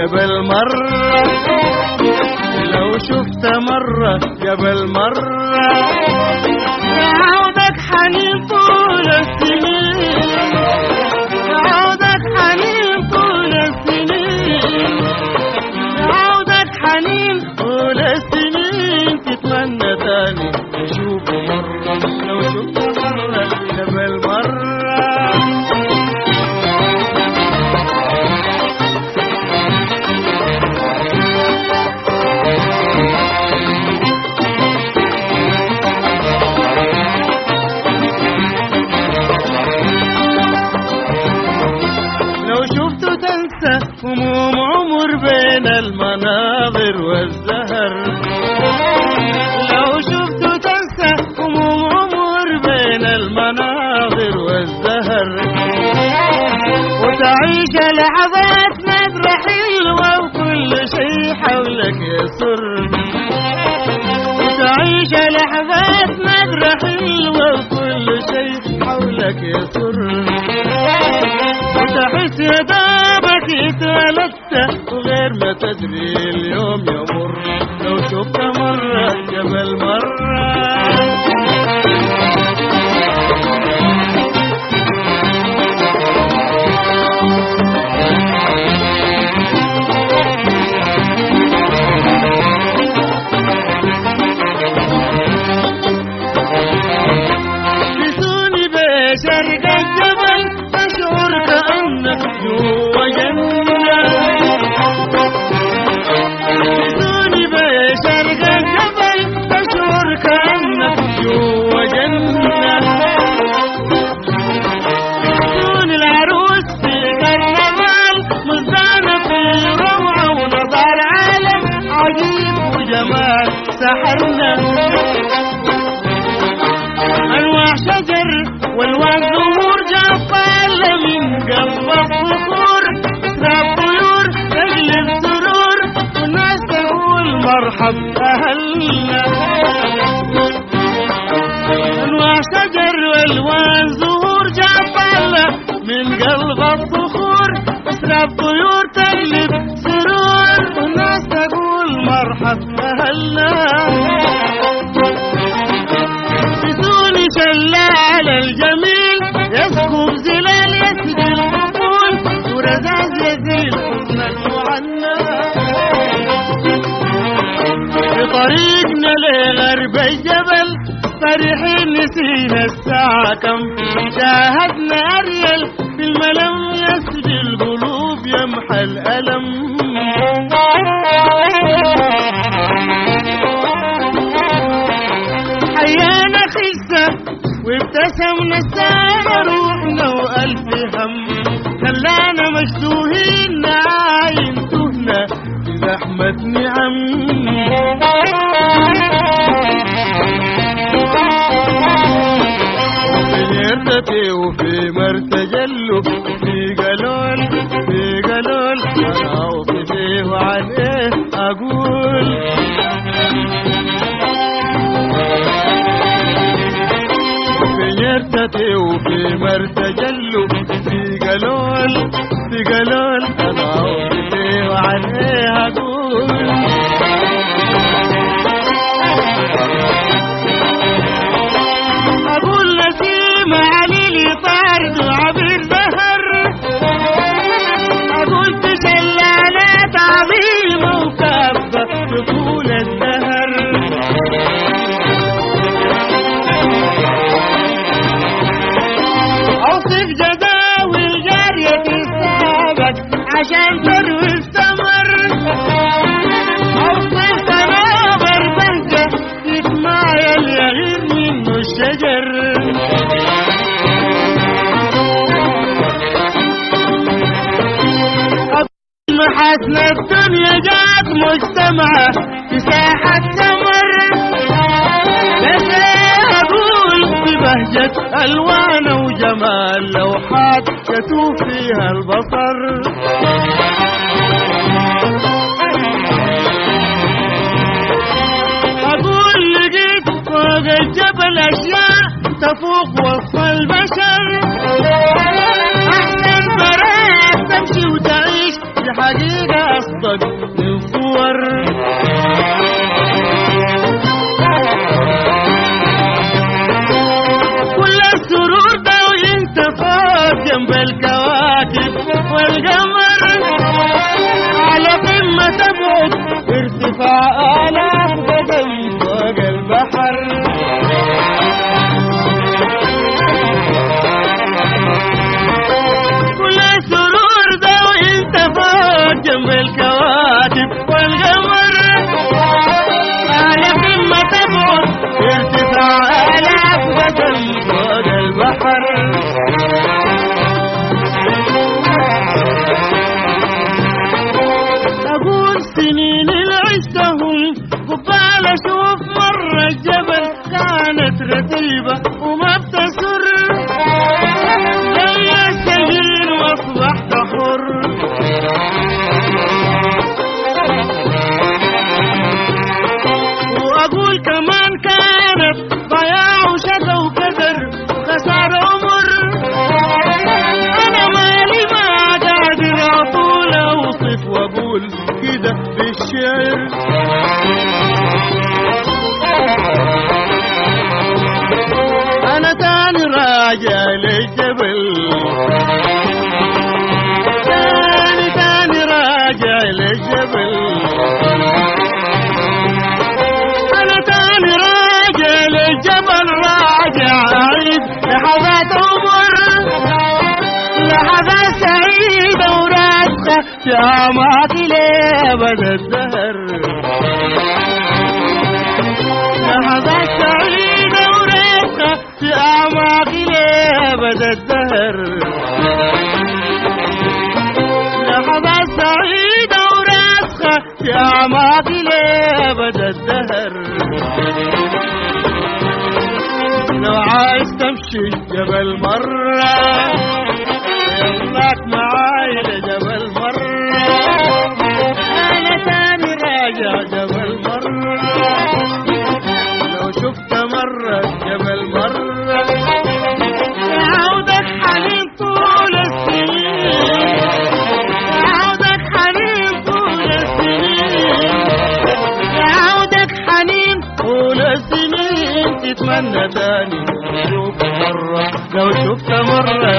قبل مرة، لو شفت مرة قبل مرة يعودك حنين طول السنين، يعودك حنين طول السنين، يعودك حنين طول السنين، تتمنى تاني تشوفه مرة لو شفت مرة قبل مرة. هموم عمر بين المناظر والزهر، لو شفت تنسى هموم عمر بين المناظر والزهر، وتعيش لحظات نادرة حلوة وكل شيء حولك يسر، وتعيش لحظات نادرة حلوة وكل شيء حولك يسر، وتحس يا دابك اتولدت وغير ما تدري اليوم يمر لو شفت مرة قبل مرة. بسوني بشرق الجبل تشعر كأنك جوا جنة، بسوني بشرق الجبل تشعر كأنك جوا جنة، بسون العروس في كرنفال مزدانة في روعة ونظر عالم عجيب وجمال سحرنا، أنواع شجر والوان زهور جفال من قلب الصخور، تسرب طيور تجلب سرور والناس تقول مرحب أهلنا، أنواع شجر والوان زهور جفال من قلب الصخور، تسرب طيور تجلب سرور والناس تقول مرحب أهلنا. شلال الجميل يسكب زلال يسقي القبول ورزاز يزيل حزن المعنى، في طريقنا لغرب الجبل فرحين نسينا الساعة كم، شاهدنا أريل في الملم يسقي القلوب يمحى الألم، حيانا خسة وابتسمنا الساعة روحنا وألف هم، خلانا مشتوهين نعاين تهنا في زحمة نعم، في يرتتي وفي مرتجل في قلول في قلول، أنا أوصفه وعن إيه أقول، يرتدي وفي مرتجل في قلول في قلول، أنا أوصفه وعن إيه أقول، أقول نسيم علي طارد وعبير زهر، أقول تشلالات عظيمة وكافة طفول الدهر، أوصف جداول جارية السابق عشان تروي الثمر، أوصف تنابر بهجة يتمايل يغير منه الشجر، محاسن الدنيا جات مجتمعة في ساحة سمر، أقول ببهجة ألوان وجمال لوحات يتوه فيها البصر، أقول لقيت فوق الجبل أشياء تفوق وصف البشر، أحسن براءة تمشي وتعيش في حقيقة أصدق من صور. كل السرور ده وانت فوق جنب الكواكب والقمر، على قمة بعد ارتفاع آلاف قدم فوق البحر. كل السرور ده وانت فوق جنب الكواكب والقمر، على قمة بعد ارتفاع آلاف قدم فوق البحر. أقول سنين اللي عشتهم قبال أشوف مرة الجبل كانت رتيبة وما بتسر، زي السجين وأصبحت حر. وأقول كمان كانت ضياع وشقى وكدر وخسارة عمر. أنا مالي ما قادر أطول أوصف وأقول كده بالشعر. أنا تاني راجع للجبل، تاني راجع للجبل. أنا تاني راجع للجبل، راجع أعيد لحظات عمر، لحظات سعيدة وراسخة في أعماق لأبد الدهر. لحظات سعيدة وراسخة في أعماق لأبد الدهر. لحظات سعيدة وراسخة في أعماق لأبد الدهر. لو عايز تمشي جبل مرة يلاك معاي لجبل مرة، أنا تاني راجع جبل مرة. لو شفت مرة جبل مرة يعودك حنين طول السنين، يعودك حنين طول السنين، يعودك حنين طول السنين. تتمنى تاني تشوف مرة، لو شفت مرة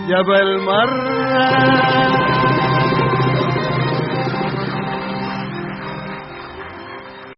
جبل مرة.